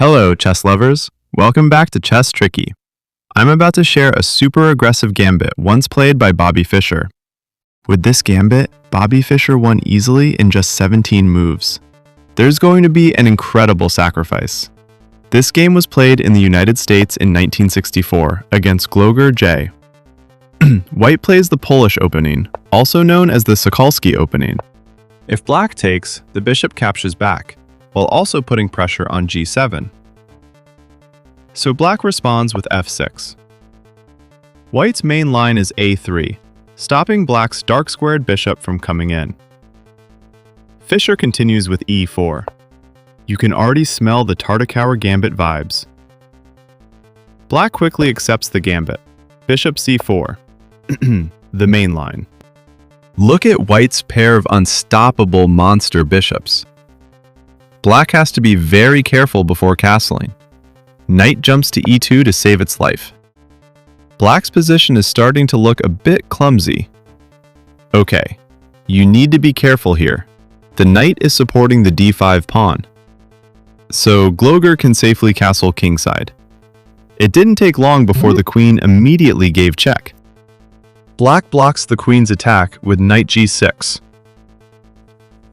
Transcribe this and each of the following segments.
Hello, chess lovers. Welcome back to Chess Tricky. I'm about to share a super aggressive gambit once played by Bobby Fischer. With this gambit, Bobby Fischer won easily in just 17 moves. There's going to be an incredible sacrifice. This game was played in the United States in 1964 against Gloger J. White plays the Polish opening, also known as the Sokolski opening. If black takes, the bishop captures back, while also putting pressure on g7. So black responds with f6. White's main line is a3, stopping black's dark-squared bishop from coming in. Fischer continues with e4. You can already smell the Tartakower Gambit vibes. Black quickly accepts the gambit. Bishop c4. The main line. Look at White's pair of unstoppable monster bishops. Black has to be very careful before castling. Knight jumps to e2 to save its life. Black's position is starting to look a bit clumsy. Okay, you need to be careful here. The knight is supporting the d5 pawn, so Gloger can safely castle kingside. It didn't take long before the queen immediately gave check. Black blocks the queen's attack with knight g6.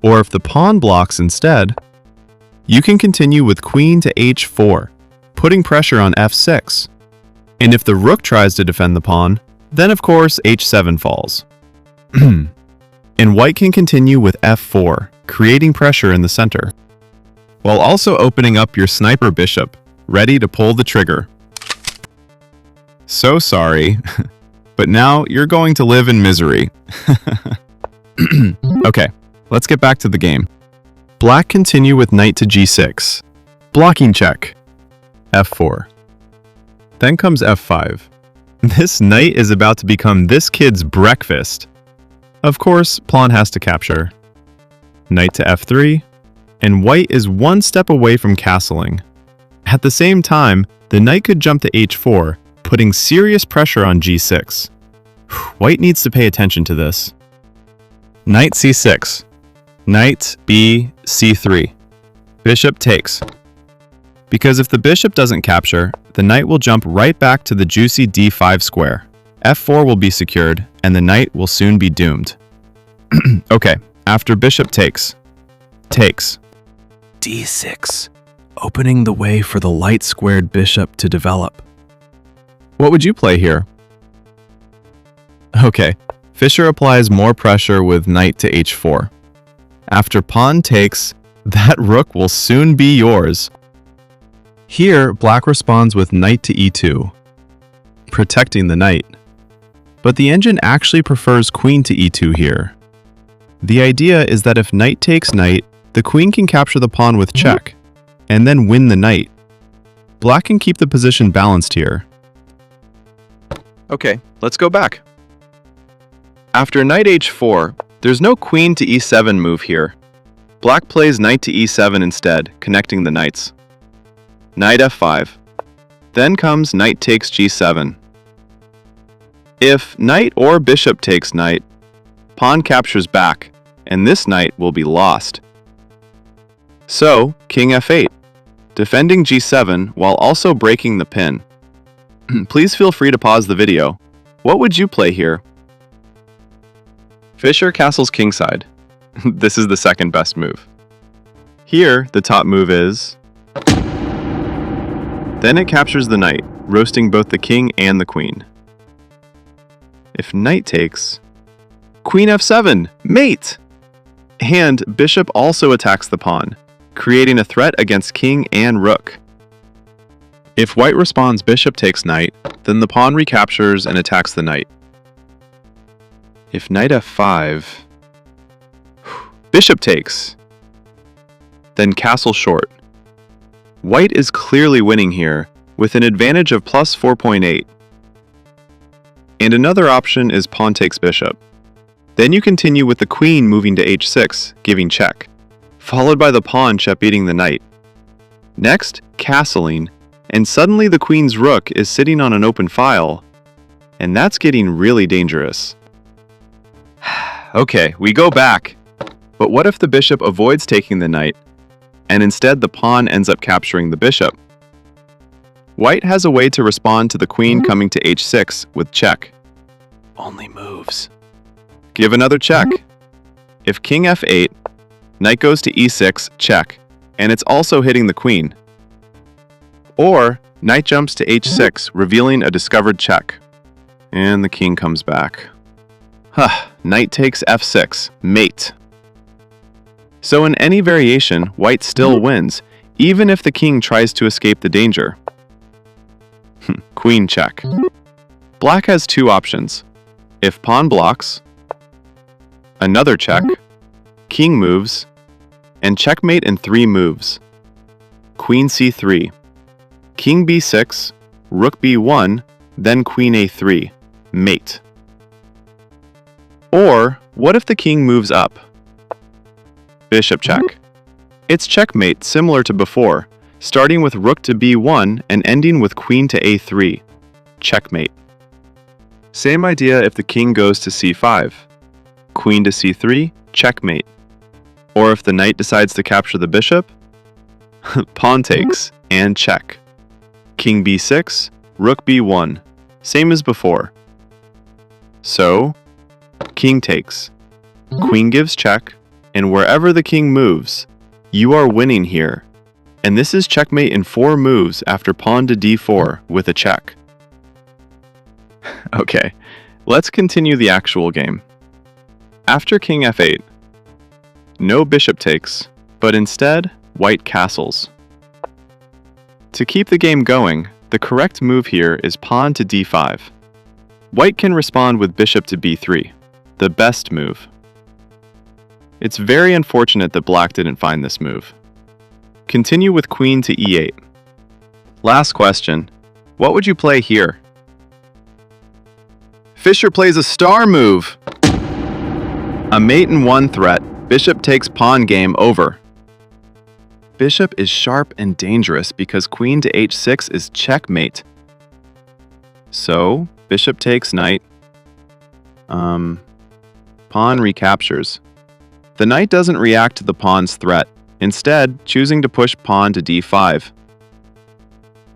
Or if the pawn blocks instead, you can continue with queen to h4, putting pressure on f6. And if the rook tries to defend the pawn, then of course h7 falls. And white can continue with f4, creating pressure in the center, while also opening up your sniper bishop, ready to pull the trigger. So sorry, but now you're going to live in misery. Okay, let's get back to the game. Black continue with knight to g6, blocking check, f4. Then comes f5. This knight is about to become this kid's breakfast. Of course, pawn has to capture. Knight to f3, and white is one step away from castling. At the same time, the knight could jump to h4, putting serious pressure on g6. White needs to pay attention to this. Knight c6. Knight b c3. Bishop takes. Because if the bishop doesn't capture, the knight will jump right back to the juicy d5 square. f4 will be secured, and the knight will soon be doomed. Okay, after bishop takes. d6, opening the way for the light-squared bishop to develop. What would you play here? Okay, Fischer applies more pressure with knight to h4. After pawn takes, that rook will soon be yours. Here, black responds with knight to e2, protecting the knight. But the engine actually prefers queen to e2 here. The idea is that if knight takes knight, the queen can capture the pawn with check, and then win the knight. Black can keep the position balanced here. Okay, let's go back. After knight h4, there's no queen to e7 move here. Black plays knight to e7 instead, connecting the knights. Knight f5. Then comes knight takes g7. If knight or bishop takes knight, pawn captures back, and this knight will be lost. So, king f8, defending g7 while also breaking the pin. Please feel free to pause the video. What would you play here? Fischer castles kingside. This is the second best move. Here, the top move is... Then it captures the knight, roasting both the king and the queen. If knight takes... Queen f7! Mate! And bishop also attacks the pawn, creating a threat against king and rook. If white responds bishop takes knight, then the pawn recaptures and attacks the knight. If knight f5... Bishop takes. Then castle short. White is clearly winning here, with an advantage of plus 4.8. And another option is pawn takes bishop. Then you continue with the queen moving to h6, giving check, followed by the pawn check-beating the knight. Next, castling, and suddenly the queen's rook is sitting on an open file, and that's getting really dangerous. Okay, we go back. But what if the bishop avoids taking the knight? and instead the pawn ends up capturing the bishop. White has a way to respond to the queen coming to h6 with check. Only moves. Give another check. If king f8, knight goes to e6, check, and it's also hitting the queen. Or knight jumps to h6, revealing a discovered check. And the king comes back. Knight takes f6, mate. So in any variation, white still wins, even if the king tries to escape the danger. Queen check. Black has two options. If pawn blocks, another check, king moves, and checkmate in 3 moves. Queen c3, king b6, rook b1, then queen a3, mate. Or, what if the king moves up? Bishop check. It's checkmate similar to before, starting with rook to b1 and ending with queen to a3. Checkmate. Same idea if the king goes to c5. Queen to c3, checkmate. Or if the knight decides to capture the bishop, pawn takes and check. King b6, rook b1, same as before. So, king takes, queen gives check, and wherever the king moves, you are winning here. And this is checkmate in 4 moves after pawn to d4 with a check. Okay, let's continue the actual game. After king f8, no bishop takes, but instead, white castles. To keep the game going, the correct move here is pawn to d5. White can respond with bishop to b3, the best move. It's very unfortunate that black didn't find this move. Continue with queen to e8. Last question, what would you play here? Fischer plays a star move! A mate in 1 threat, bishop takes pawn, game over. Bishop is sharp and dangerous because queen to h6 is checkmate. So, bishop takes knight. Pawn recaptures. The knight doesn't react to the pawn's threat, instead choosing to push pawn to d5.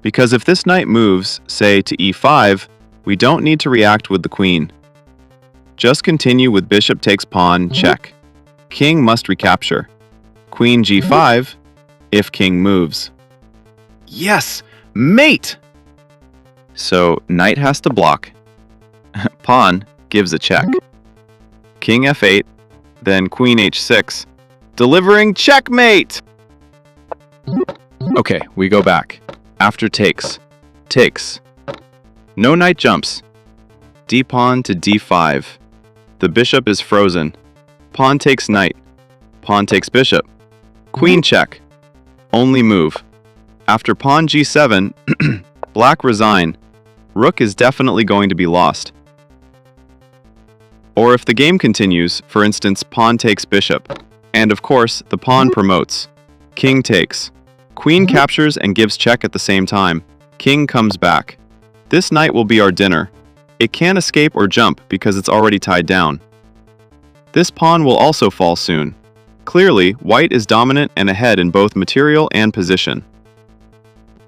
Because if this knight moves, say to e5, we don't need to react with the queen. Just continue with bishop takes pawn, check. King must recapture. Queen g5, if king moves. Yes! Mate! So, knight has to block. Pawn gives a check. King f8, then queen h6, delivering checkmate! Okay, we go back. After takes. No knight jumps. D-pawn to d5. The bishop is frozen. Pawn takes knight. Pawn takes bishop. Queen check. Only move. After pawn g7, black resign. Rook is definitely going to be lost. Or if the game continues, for instance, pawn takes bishop. And of course, the pawn promotes. King takes. Queen captures and gives check at the same time. King comes back. This knight will be our dinner. It can't escape or jump because it's already tied down. This pawn will also fall soon. Clearly, white is dominant and ahead in both material and position.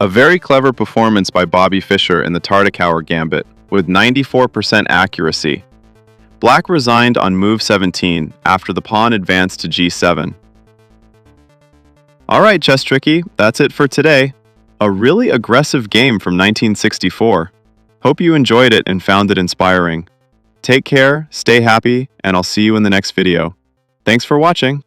A very clever performance by Bobby Fischer in the Tartakower Gambit, with 94% accuracy. Black resigned on move 17 after the pawn advanced to g7. Alright, Chess Tricky, that's it for today. A really aggressive game from 1964. Hope you enjoyed it and found it inspiring. Take care, stay happy, and I'll see you in the next video. Thanks for watching.